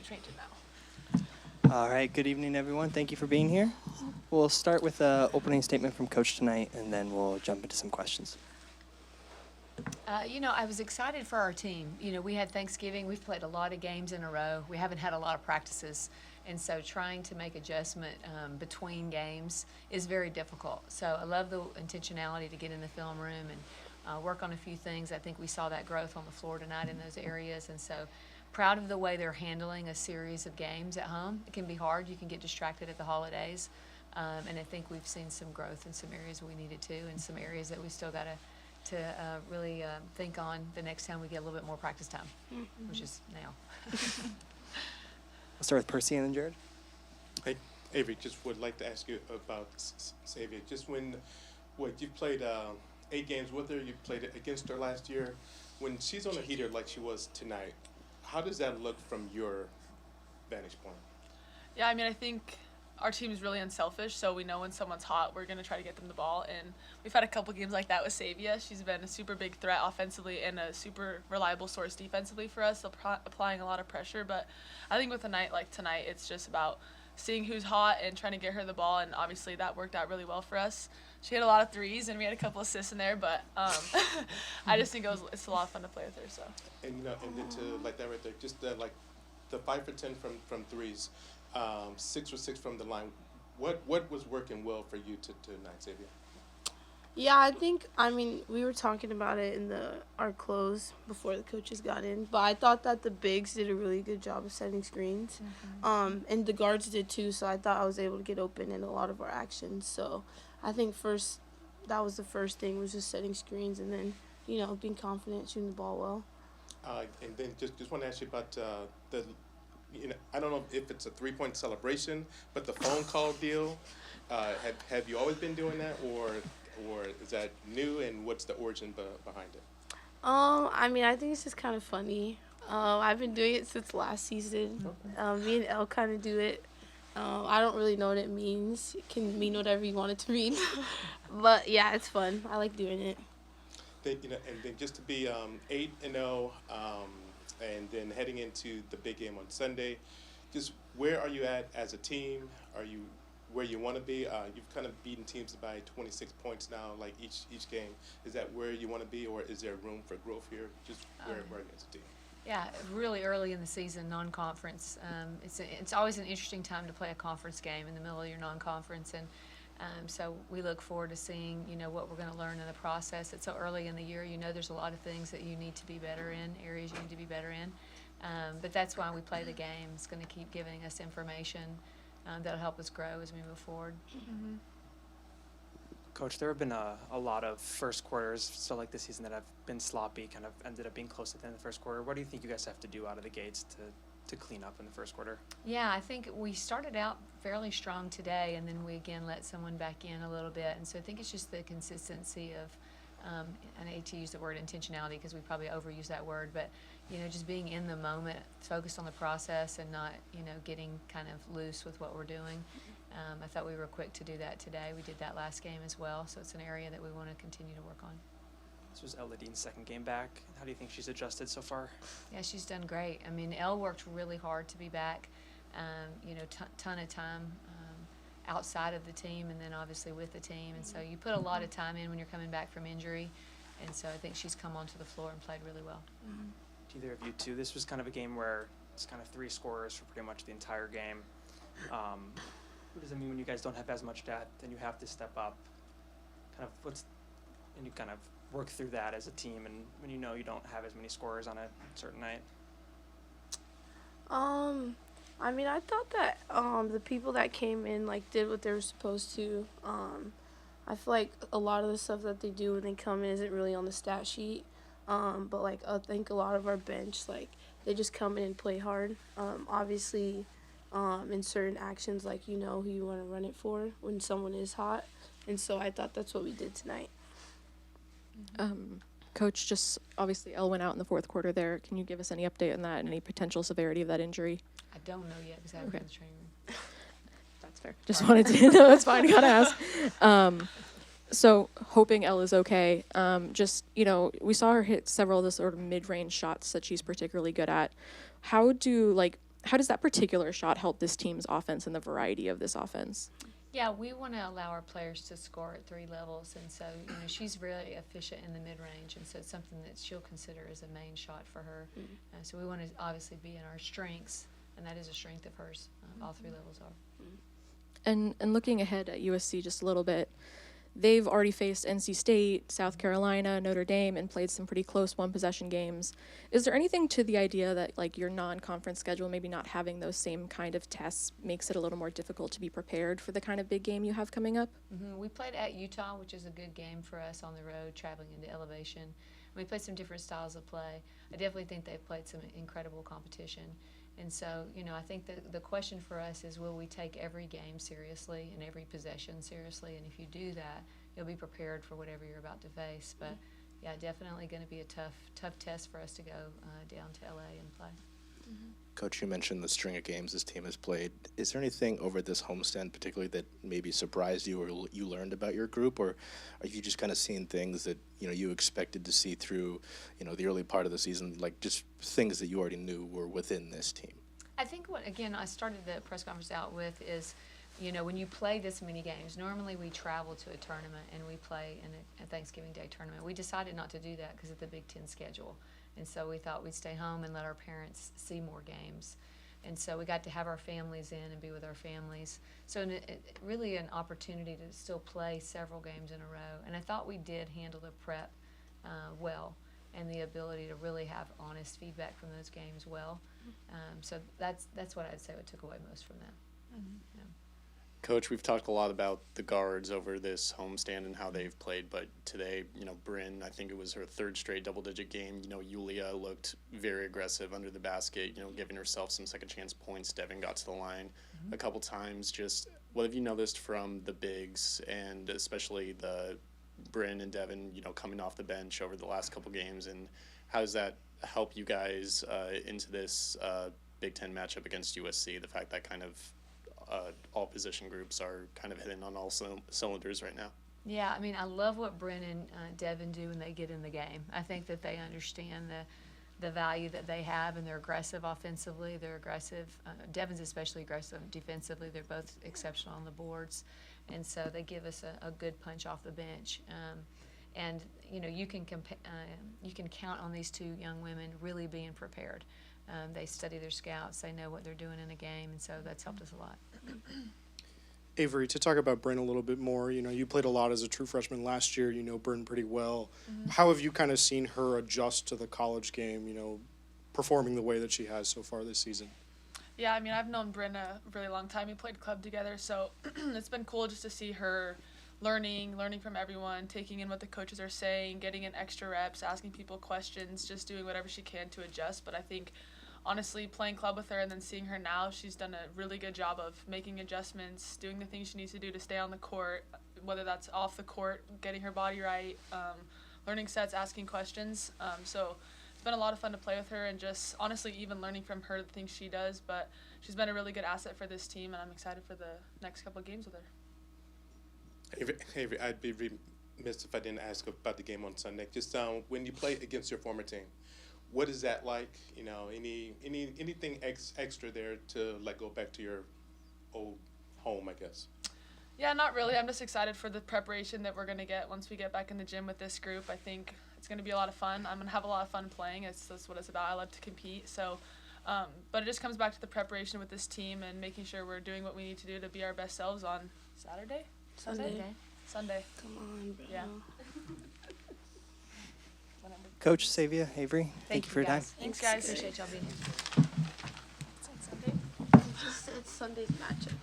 change it now. All right, good evening, everyone. Thank you for being here. We'll start with an opening statement from Coach tonight, and then we'll jump into some questions. I was excited for our team. We had Thanksgiving. We've played a lot of games in a row. We haven't had a lot of practices. And so trying to make adjustment between games is very difficult. So I love the intentionality to get in the film room and work on a few things. I think we saw that growth on the floor tonight in those areas. And so proud of the way they're handling a series of games at home. It can be hard. You can get distracted at the holidays. And I think we've seen some growth in some areas we needed to and some areas that we still got to really think on the next time we get a little bit more practice time, which is now. We'll start with Percy and then Jared. Hey, Avery, just would like to ask you about Sayvia. Just you've played 8 games with her, you played against her last year. When she's on a heater like she was tonight, how does that look from your vantage point? Yeah, I think our team is really unselfish, so we know when someone's hot, we're going to try to get them the ball. And we've had a couple games like that with Sayvia. She's been a super big threat offensively and a super reliable source defensively for us, applying a lot of pressure. But I think with a night like tonight, it's just about seeing who's hot and trying to get her the ball, and obviously that worked out really well for us. She had a lot of threes, and we had a couple assists in there, but I just think it's a lot of fun to play with her. So. And then to like that right there, just the 5 for 10 from threes. 6 for 6 from the line. What was working well for you tonight, Sayvia? Yeah, we were talking about it in our close before the coaches got in, but I thought that the bigs did a really good job of setting screens, and the guards did too, so I thought I was able to get open in a lot of our actions. So I think that was the first thing, was just setting screens, and then, being confident, shooting the ball well. And then just want to ask you about I don't know if it's a 3-point celebration, but the phone call deal, have you always been doing that, or is that new, and what's the origin behind it? I think it's just kind of funny. I've been doing it since last season. Me and Elle kind of do it. I don't really know what it means. It can mean whatever you want it to mean. But yeah, it's fun. I like doing it. And then just to be 8-0, and then heading into the big game on Sunday, just where are you at as a team? Are you where you want to be? You've kind of beaten teams by 26 points now, like each game. Is that where you want to be, or is there room for growth here? Just where are you as a team? Yeah, really early in the season, non-conference. It's always an interesting time to play a conference game in the middle of your non-conference, and so we look forward to seeing, what we're going to learn in the process. It's so early in the year. There's a lot of things that you need to be better in, areas you need to be better in. But that's why we play the game. It's going to keep giving us information that'll help us grow as we move forward. Mm-hmm. Coach, there have been a lot of first quarters, so like this season, that have been sloppy, kind of ended up being close at the end of the first quarter. What do you think you guys have to do out of the gates to clean up in the first quarter? Yeah, I think we started out fairly strong today, and then we again let someone back in a little bit. And so I think it's just the consistency of, and I hate to use the word intentionality because we probably overuse that word, but just being in the moment, focused on the process, and not getting kind of loose with what we're doing. I thought we were quick to do that today. We did that last game as well, so it's an area that we want to continue to work on. This was Eladine's second game back. How do you think she's adjusted so far? Yeah, she's done great. Elle worked really hard to be back. Ton of time outside of the team, and then obviously with the team. And so you put a lot of time in when you're coming back from injury. And so I think she's come onto the floor and played really well. Mm-hmm. To either of you two, this was kind of a game where it's kind of 3 scorers for pretty much the entire game. What does it mean when you guys don't have as much depth and you have to step up? And you kind of work through that as a team, and when you don't have as many scorers on a certain night? I thought that the people that came in did what they were supposed to. I feel like a lot of the stuff that they do when they come in isn't really on the stat sheet. But I think a lot of our bench, they just come in and play hard. Obviously, in certain actions, who you want to run it for when someone is hot. And so I thought that's what we did tonight. Coach, just obviously Elle went out in the fourth quarter there. Can you give us any update on that and any potential severity of that injury? I don't know yet because I haven't been in the training room. That's fair. Just wanted to know. That's fine. Gotta ask. So hoping Elle is okay. We saw her hit several of the sort of mid-range shots that she's particularly good at. How do how does that particular shot help this team's offense and the variety of this offense? Yeah, we want to allow our players to score at 3 levels, and so she's really efficient in the mid-range, and so it's something that she'll consider as a main shot for her. So we want to obviously be in our strengths, and that is a strength of hers. All 3 levels are. And looking ahead at USC just a little bit, they've already faced NC State, South Carolina, Notre Dame, and played some pretty close one-possession games. Is there anything to the idea that, like, your non-conference schedule, maybe not having those same kind of tests, makes it a little more difficult to be prepared for the kind of big game you have coming up? We played at Utah, which is a good game for us on the road, traveling into elevation. We played some different styles of play. I definitely think they've played some incredible competition. And so, I think that the question for us is, will we take every game seriously and every possession seriously? And if you do that, you'll be prepared for whatever you're about to face. But, yeah, definitely going to be a tough test for us to go down to LA and play. Coach, you mentioned the string of games this team has played. Is there anything over this homestand particularly that maybe surprised you or you learned about your group, or are you just kind of seeing things that you expected to see through the early part of the season, like just things that you already knew were within this team? I think I started the press conference out with is, when you play this many games, normally we travel to a tournament and we play in a Thanksgiving Day tournament. We decided not to do that because of the Big Ten schedule. And so we thought we'd stay home and let our parents see more games. And so we got to have our families in and be with our families. So really an opportunity to still play several games in a row. And I thought we did handle the prep well, and the ability to really have honest feedback from those games well. So that's what I'd say what took away most from that. Yeah. Coach, we've talked a lot about the guards over this homestand and how they've played, but today, Bryn, I think it was her 3rd straight double-digit game. Yulia looked very aggressive under the basket, giving herself some second-chance points. Devin got to the line a couple times. Just what have you noticed from the bigs, and especially the Bryn and Devin, coming off the bench over the last couple games, and how does that help you guys into this Big Ten matchup against USC, the fact that kind of all position groups are kind of hitting on all cylinders right now? Yeah, I love what Bryn and Devin do when they get in the game. I think that they understand the value that they have, and they're aggressive offensively. They're aggressive. Devin's especially aggressive defensively. They're both exceptional on the boards, and so they give us a good punch off the bench. And you can count on these 2 young women really being prepared. They study their scouts. They know what they're doing in a game, and so that's helped us a lot. Avery, to talk about Bryn a little bit more, you played a lot as a true freshman last year. You know Bryn pretty well. How have you kind of seen her adjust to the college game, performing the way that she has so far this season? Yeah, I've known Bryn a really long time. We played club together, so it's been cool just to see her learning from everyone, taking in what the coaches are saying, getting in extra reps, asking people questions, just doing whatever she can to adjust. But I think, honestly, playing club with her and then seeing her now, she's done a really good job of making adjustments, doing the things she needs to do to stay on the court, whether that's off the court, getting her body right, learning sets, asking questions. So it's been a lot of fun to play with her, and just honestly even learning from her the things she does. But she's been a really good asset for this team, and I'm excited for the next couple of games with her. Avery, I'd be remiss if I didn't ask about the game on Sunday. Just when you play against your former team, what is that like? Anything extra there to go back to your old home, I guess? Yeah, not really. I'm just excited for the preparation that we're going to get once we get back in the gym with this group. I think it's going to be a lot of fun. I'm going to have a lot of fun playing. That's what it's about. I love to compete. So, but it just comes back to the preparation with this team and making sure we're doing what we need to do to be our best selves on Saturday? Sunday. Come on, bro. Yeah. Coach, Sayvia, Avery, thank you for your time. Thanks, guys. Appreciate y'all being here. It's Sunday's matchup.